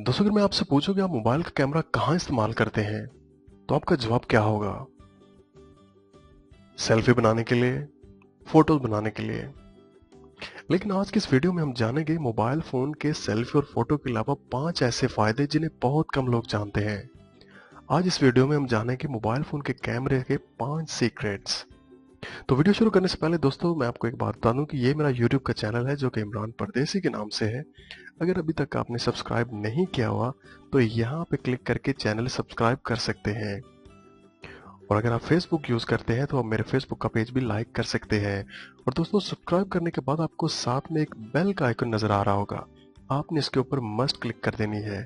दोस्तों, अगर मैं आपसे पूछूं कि आप मोबाइल का कैमरा कहाँ इस्तेमाल करते हैं, तो आपका जवाब क्या होगा? सेल्फी बनाने के लिए, फोटोज बनाने के लिए। लेकिन आज की इस वीडियो में हम जानेंगे मोबाइल फोन के सेल्फी और फोटो के अलावा 5 ऐसे फायदे जिन्हें बहुत कम लोग जानते हैं। आज इस वीडियो में हम जानेंगे मोबाइल फोन के कैमरे के 5 सीक्रेट्स। तो वीडियो शुरू करने से पहले दोस्तों, मैं आपको एक बात बता दूं कि ये मेरा यूट्यूब का चैनल है जो कि इमरान परदेसी के नाम से है। अगर अभी तक आपने सब्सक्राइब नहीं किया हुआ तो यहाँ पे क्लिक करके चैनल सब्सक्राइब कर सकते हैं। और अगर आप फेसबुक यूज करते हैं तो आप मेरे फेसबुक का पेज भी लाइक कर सकते हैं। और दोस्तों, सब्सक्राइब करने के बाद आपको साथ में एक बेल का आइकन नजर आ रहा होगा, आपने इसके ऊपर मस्ट क्लिक कर देनी है।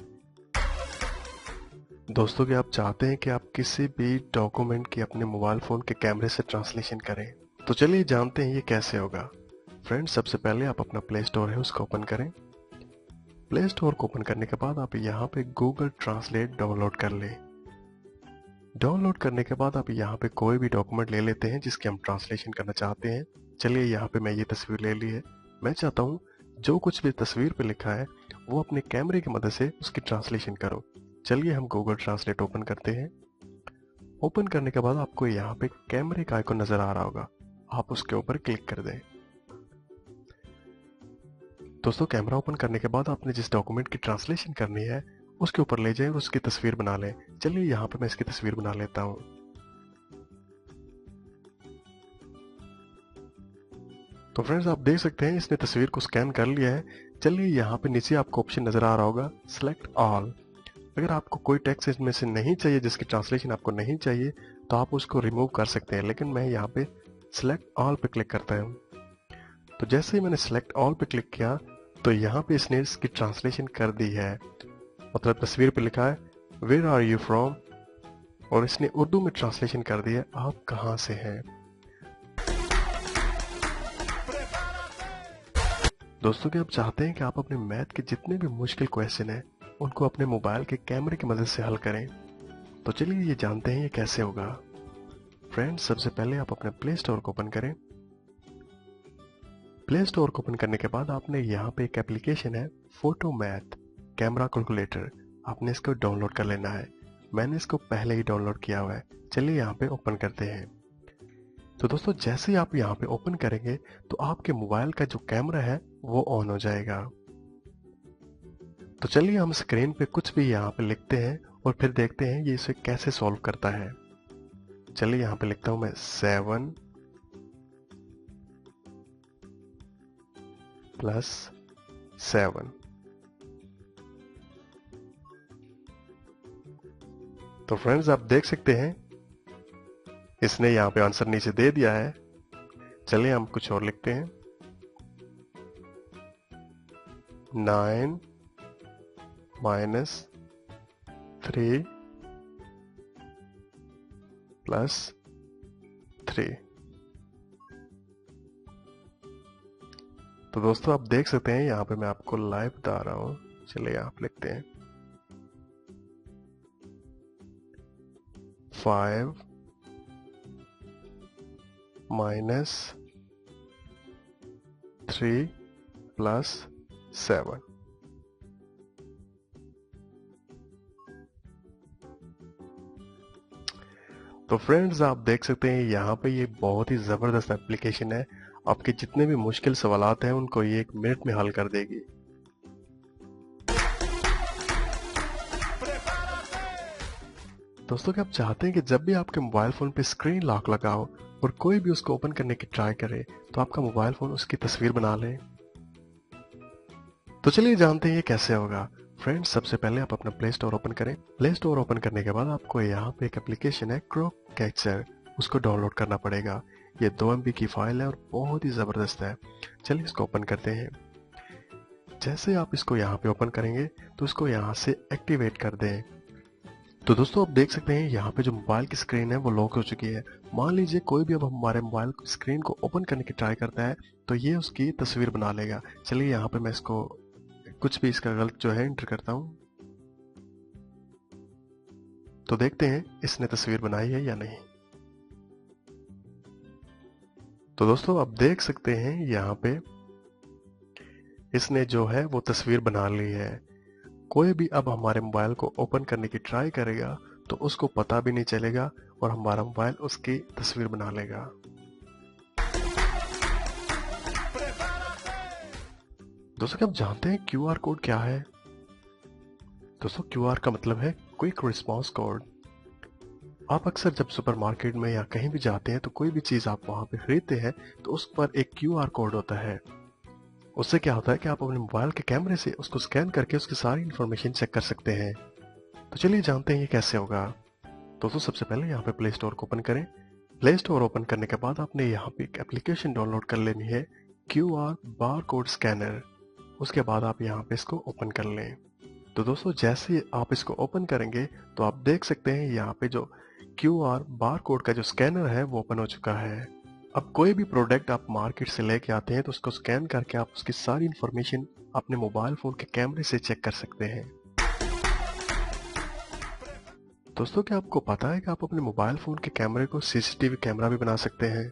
दोस्तों, कि आप चाहते हैं कि आप किसी भी डॉक्यूमेंट की अपने मोबाइल फोन के कैमरे से ट्रांसलेशन करें, तो चलिए जानते हैं ये कैसे होगा। फ्रेंड्स, सबसे पहले आप अपना प्ले स्टोर है उसको ओपन करें। प्ले स्टोर को ओपन करने के बाद आप यहाँ पे गूगल ट्रांसलेट डाउनलोड कर लें। डाउनलोड करने के बाद आप यहाँ पे कोई भी डॉक्यूमेंट ले लेते हैं जिसकी हम ट्रांसलेशन करना चाहते हैं। चलिए, यहाँ पे मैं ये तस्वीर ले ली है। मैं चाहता हूँ जो कुछ भी तस्वीर पे लिखा है वो अपने कैमरे की मदद से उसकी ट्रांसलेशन करो। चलिए, हम गूगल ट्रांसलेट ओपन करते हैं। ओपन करने के बाद आपको यहाँ पे कैमरे का आइकन नजर आ रहा होगा, आप उसके ऊपर क्लिक कर दें। दोस्तों, कैमरा ओपन करने के बाद आपने जिस डॉक्यूमेंट की ट्रांसलेशन करनी है उसके ऊपर ले जाएं और उसकी तस्वीर बना लें। चलिए, यहाँ पे मैं इसकी तस्वीर बना लेता हूँ। तो फ्रेंड्स, आप देख सकते हैं इसने तस्वीर को स्कैन कर लिया है। चलिए, यहाँ पे नीचे आपको ऑप्शन नजर आ रहा होगा सिलेक्ट ऑल। अगर आपको कोई टेक्स्ट इसमें से नहीं चाहिए, जिसकी ट्रांसलेशन आपको नहीं चाहिए, तो आप उसको रिमूव कर सकते हैं। लेकिन मैं यहाँ पे सिलेक्ट ऑल पे क्लिक करता हूँ। तो जैसे ही मैंने सिलेक्ट ऑल पे क्लिक किया तो यहाँ पे इसने इसकी ट्रांसलेशन कर दी है। मतलब तस्वीर पे लिखा है वेयर आर यू फ्रॉम, और इसने उर्दू में ट्रांसलेशन कर दिया आप कहाँ से हैं। दोस्तों, कि आप चाहते हैं कि आप अपने मैथ के जितने भी मुश्किल क्वेश्चन हैं उनको अपने मोबाइल के कैमरे की मदद से हल करें, तो चलिए ये जानते हैं ये कैसे होगा। फ्रेंड्स, सबसे पहले आप अपने प्ले स्टोर को ओपन करें। प्ले स्टोर को ओपन करने के बाद आपने यहाँ पे एक एप्लीकेशन है फोटो मैथ कैमरा कैलकुलेटर, आपने इसको डाउनलोड कर लेना है। मैंने इसको पहले ही डाउनलोड किया हुआ है। चलिए, यहाँ पे ओपन करते हैं। तो दोस्तों, जैसे ही आप यहाँ पे ओपन करेंगे तो आपके मोबाइल का जो कैमरा है वो ऑन हो जाएगा। तो चलिए, हम स्क्रीन पे कुछ भी यहाँ पे लिखते हैं और फिर देखते हैं ये इसे कैसे सॉल्व करता है। चलिए, यहाँ पे लिखता हूं मैं 7 + 7। तो फ्रेंड्स, आप देख सकते हैं इसने यहाँ पे आंसर नीचे दे दिया है। चलिए, हम कुछ और लिखते हैं 9 - 3 + 3। तो दोस्तों, आप देख सकते हैं यहाँ पे मैं आपको लाइव बता रहा हूँ। चलिए, आप लिखते हैं 5 - 3 + 7। तो फ्रेंड्स, आप देख सकते हैं यहाँ पे ये बहुत ही ज़बरदस्त एप्लीकेशन है। आपके जितने भी मुश्किल सवालात हैं उनको ये 1 मिनट में हल कर देगी। दोस्तों, क्या आप चाहते हैं कि जब भी आपके मोबाइल फ़ोन पे स्क्रीन लॉक लगा हो और कोई भी उसको ओपन करने की ट्राई करे तो आपका मोबाइल फ़ोन उसकी तस्वीर बना ले? तो चलिए जानते हैं ये कैसे होगा। फ्रेंड्स, सबसे पहले आप अपना प्ले स्टोर ओपन करें। प्ले स्टोर ओपन करने के बाद आपको यहाँ पे एक एप्लीकेशन है क्रोक कैचर, उसको डाउनलोड करना पड़ेगा। ये 2 MB की फाइल है और बहुत ही ज़बरदस्त है। चलिए, इसको ओपन करते हैं। जैसे आप इसको यहाँ पे ओपन करेंगे तो इसको यहाँ से एक्टिवेट कर दें। तो दोस्तों, आप देख सकते हैं यहाँ पे जो मोबाइल की स्क्रीन है वो लॉक हो चुकी है। मान लीजिए कोई भी अब हमारे मोबाइल स्क्रीन को ओपन करने की ट्राई करता है तो ये उसकी तस्वीर बना लेगा। चलिए, यहाँ पे मैं इसको कुछ भी इसका गलत जो है एंटर करता हूँ, तो देखते हैं इसने तस्वीर बनाई है या नहीं। तो दोस्तों, आप देख सकते हैं यहाँ पे इसने जो है वो तस्वीर बना ली है। कोई भी अब हमारे मोबाइल को ओपन करने की ट्राई करेगा तो उसको पता भी नहीं चलेगा और हमारा मोबाइल उसकी तस्वीर बना लेगा। दोस्तों क्या आप जानते हैं क्यूआर कोड क्या है? दोस्तों क्यूआर का मतलब है क्विक रिस्पांस कोड। आप अक्सर जब सुपरमार्केट में या कहीं भी जाते हैं तो कोई भी चीज आप वहां पे खरीदते हैं तो उस पर एक क्यूआर कोड होता है। उससे क्या होता है कि आप अपने मोबाइल के कैमरे से उसको स्कैन करके उसकी सारी इंफॉर्मेशन चेक कर सकते हैं। तो चलिए जानते हैं ये कैसे होगा। दोस्तों सबसे पहले यहाँ पे प्ले स्टोर को ओपन करें। प्ले स्टोर ओपन करने के बाद आपने यहाँ पे एक एप्लीकेशन डाउनलोड कर लेनी है, क्यूआर बार कोड स्कैनर। उसके बाद आप यहाँ पे इसको ओपन कर लें। तो दोस्तों जैसे आप इसको ओपन करेंगे तो आप देख सकते हैं यहाँ पे जो क्यूआर बार कोड का जो स्कैनर है वो ओपन हो चुका है। अब कोई भी प्रोडक्ट आप मार्केट से लेके आते हैं तो उसको स्कैन करके आप उसकी सारी इंफॉर्मेशन अपने मोबाइल फोन के कैमरे से चेक कर सकते हैं। दोस्तों क्या आपको पता है कि आप अपने मोबाइल फोन के कैमरे को सीसीटीवी कैमरा भी बना सकते हैं?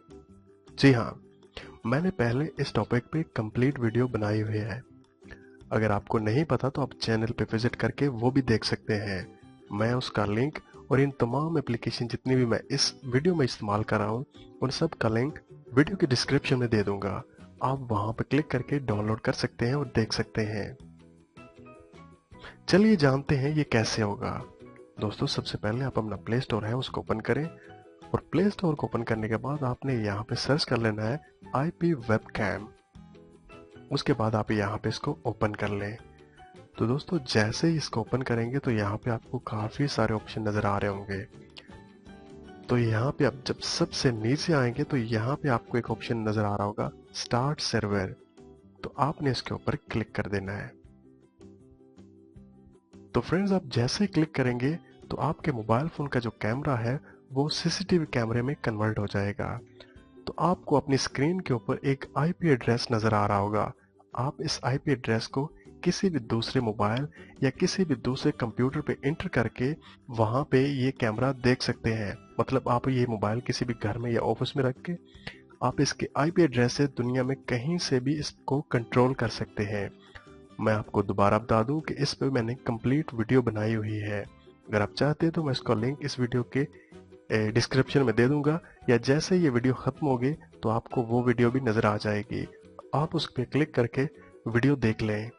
जी हाँ, मैंने पहले इस टॉपिक पे कंप्लीट वीडियो बनाई हुई है। अगर आपको नहीं पता तो आप चैनल पे विजिट करके वो भी देख सकते हैं। मैं उसका लिंक और इन तमाम एप्लीकेशन जितनी भी मैं इस वीडियो में इस्तेमाल कर रहा हूँ उन सब का लिंक वीडियो के डिस्क्रिप्शन में दे दूंगा। आप वहां पर क्लिक करके डाउनलोड कर सकते हैं और देख सकते हैं। चलिए जानते हैं ये कैसे होगा। दोस्तों सबसे पहले आप अपना प्ले स्टोर है उसको ओपन करें और प्ले स्टोर को ओपन करने के बाद आपने यहाँ पे सर्च कर लेना है IP वेबकैम। उसके बाद आप यहाँ पे इसको ओपन कर लें। तो दोस्तों जैसे ही इसको ओपन करेंगे तो यहाँ पे आपको काफी सारे ऑप्शन नजर आ रहे होंगे। तो यहाँ पे आप जब सबसे नीचे आएंगे तो यहाँ पे आपको एक ऑप्शन नजर आ रहा होगा स्टार्ट सर्वर। तो आपने इसके ऊपर क्लिक कर देना है। तो फ्रेंड्स आप जैसे ही क्लिक करेंगे तो आपके मोबाइल फोन का जो कैमरा है वो सीसीटीवी कैमरे में कन्वर्ट हो जाएगा। तो आपको अपनी स्क्रीन के ऊपर एक IP एड्रेस नजर आ रहा होगा। आप इस IP एड्रेस को किसी भी दूसरे मोबाइल या किसी भी दूसरे कंप्यूटर पे इंटर करके वहां पे ये कैमरा देख सकते हैं। मतलब आप ये मोबाइल किसी भी घर में या ऑफिस में रख के आप इसके IP एड्रेस से दुनिया में कहीं से भी इसको कंट्रोल कर सकते हैं। मैं आपको दोबारा बता दूं कि इस पे मैंने कंप्लीट वीडियो बनाई हुई है। अगर आप चाहते हैं तो मैं इसका लिंक इस वीडियो के डिस्क्रिप्शन में दे दूंगा या जैसे ये वीडियो खत्म होगी तो आपको वो वीडियो भी नजर आ जाएगी। आप उस पर क्लिक करके वीडियो देख लें।